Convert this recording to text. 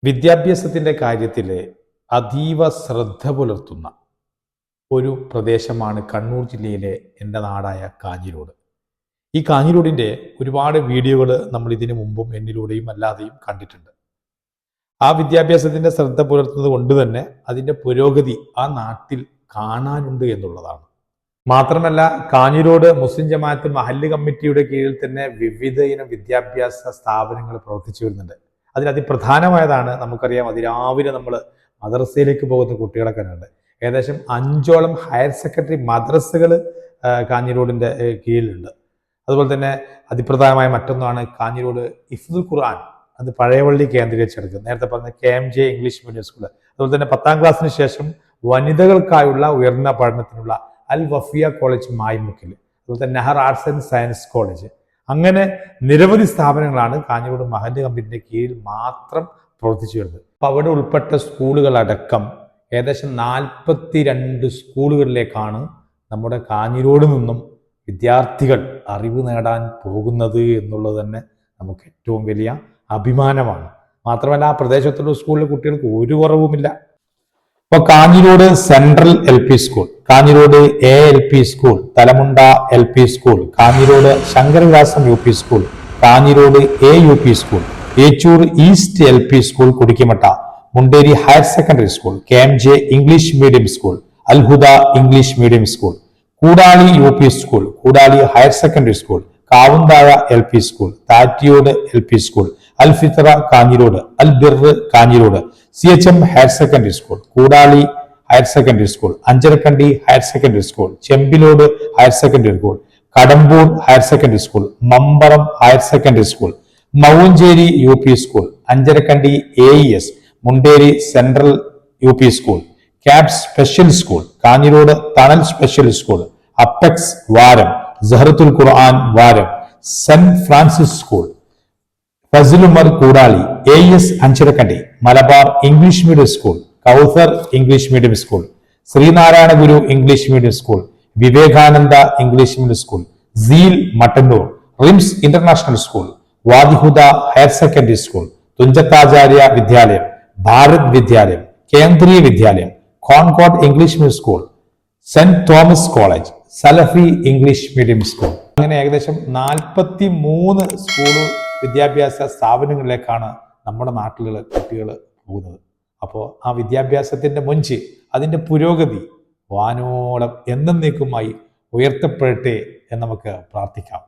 വിദ്യാഭ്യാസത്തിൻ്റെ കാര്യത്തിൽ അതീവ ശ്രദ്ധ പുലർത്തുന്ന ഒരു പ്രദേശമാണ് കണ്ണൂർ ജില്ലയിലെ എൻ്റെ നാടായ കാഞ്ഞിരോട്. ഈ കാഞ്ഞിരോടിൻ്റെ ഒരുപാട് വീഡിയോകൾ നമ്മൾ ഇതിനു മുമ്പും എന്നിലൂടെയും അല്ലാതെയും കണ്ടിട്ടുണ്ട്. ആ വിദ്യാഭ്യാസത്തിൻ്റെ ശ്രദ്ധ പുലർത്തുന്നത് കൊണ്ട് തന്നെ അതിൻ്റെ പുരോഗതി ആ നാട്ടിൽ കാണാനുണ്ട് എന്നുള്ളതാണ്. മാത്രമല്ല, കാഞ്ഞിരോട് മുസ്ലിം ജമാഅത്ത് മഹല്ല് കമ്മിറ്റിയുടെ കീഴിൽ തന്നെ വിവിധ ഇനം വിദ്യാഭ്യാസ സ്ഥാപനങ്ങൾ പ്രവർത്തിച്ചു വരുന്നുണ്ട്. അതിൽ അതിപ്രധാനമായതാണ്, നമുക്കറിയാം, അതിരാവിലെ നമ്മൾ മദ്രസയിലേക്ക് പോകുന്ന കുട്ടികളെ കണ്ടുണ്ട്. ഏകദേശം 5ഓളം ഹയർ സെക്കൻഡറി മദ്രസകൾ കാഞ്ഞിരോടിൻ്റെ കീഴിലുണ്ട്. അതുപോലെ തന്നെ അതിപ്രധാനമായ മറ്റൊന്നാണ് കാഞ്ഞിരോട് ഹിഫ്ദുൽ ഖുർആൻ. അത് പഴയപള്ളി കേന്ദ്രീകരിച്ചെടുക്കുന്നത്. നേരത്തെ പറഞ്ഞ KMJ ഇംഗ്ലീഷ് മീഡിയം സ്കൂൾ. അതുപോലെ തന്നെ 10ാം ക്ലാസ്സിന് ശേഷം വനിതകൾക്കായുള്ള ഉയർന്ന പഠനത്തിനുള്ള അൽ വഫിയ കോളേജ് മായിമുക്കിൽ, അതുപോലെ തന്നെ Nehar arts and science college. അങ്ങനെ നിരവധി സ്ഥാപനങ്ങളാണ് കാഞ്ഞിരോട് മഹല്ല് കമ്മിറ്റിന്റെ കീഴിൽ മാത്രം പ്രവർത്തിച്ചു വരുന്നത്. അപ്പൊ അവിടെ ഉൾപ്പെട്ട സ്കൂളുകളടക്കം ഏകദേശം 42 സ്കൂളുകളിലേക്കാണ് നമ്മുടെ കാഞ്ഞിരോട് നിന്നും വിദ്യാർത്ഥികൾ അറിവ് നേടാൻ പോകുന്നത് എന്നുള്ളത് തന്നെ നമുക്ക് ഏറ്റവും വലിയ അഭിമാനമാണ്. മാത്രമല്ല, ആ പ്രദേശത്തുള്ള സ്കൂളിലെ കുട്ടികൾക്ക് ഒരു കുറവുമില്ല. ഇപ്പൊ Kanhirode central LP school, Kanhirode ALP school, Thalamunda LP school, Kanhirode Sankaravilasam UP school, Kanhirode AUP school, Echur east LP school കുടിക്കുമട്ട, Munderi higher secondary school, KMJ English medium school, Alhuda English medium school, Koodali UP school, Koodali higher secondary school, Kavunthaya LP school, Thattiyode LP school, Al Fitra Kanhirode, Al Bir Kanhirode, CHM higher secondary school, Koodali higher secondary school, Ancharakandy higher secondary school, Chembilode higher secondary school, Kadambur higher secondary school, Mambaram higher secondary school, Mouvancheri UP school, Ancharakandy AES, Munderi central UP school, cab special school, Kanhirode Thanal special school, Apex Varam, Zahratul Quran Varam, saint Francis school, ഫസിലുമർ Koodali, AES Ancharakandy, Malabar English medium school, Kausar English medium school, Sreenarayana Guru English medium school, Vivekananda English medium school, സീൽ Mattannur, Rims international school, Wadihuda higher secondary school, Thunchathacharya Vidyalayam, Bharat Vidyalayam, കേന്ദ്രീയ വിദ്യാലയം, Concord English medium school, saint Thomas college, Salafi English medium school. അങ്ങനെ ഏകദേശം 43 school വിദ്യാഭ്യാസ സ്ഥാപനങ്ങളിലേക്കാണ് നമ്മുടെ നാട്ടിലുള്ള കുട്ടികൾ പോകുന്നത്. അപ്പോൾ ആ വിദ്യാഭ്യാസത്തിന്റെ മൊഞ്ച്, അതിന്റെ പുരോഗതി വാനോളം എന്നേക്കുമായി ഉയർത്തപ്പെടട്ടെ എന്ന് നമുക്ക് പ്രാർത്ഥിക്കാം.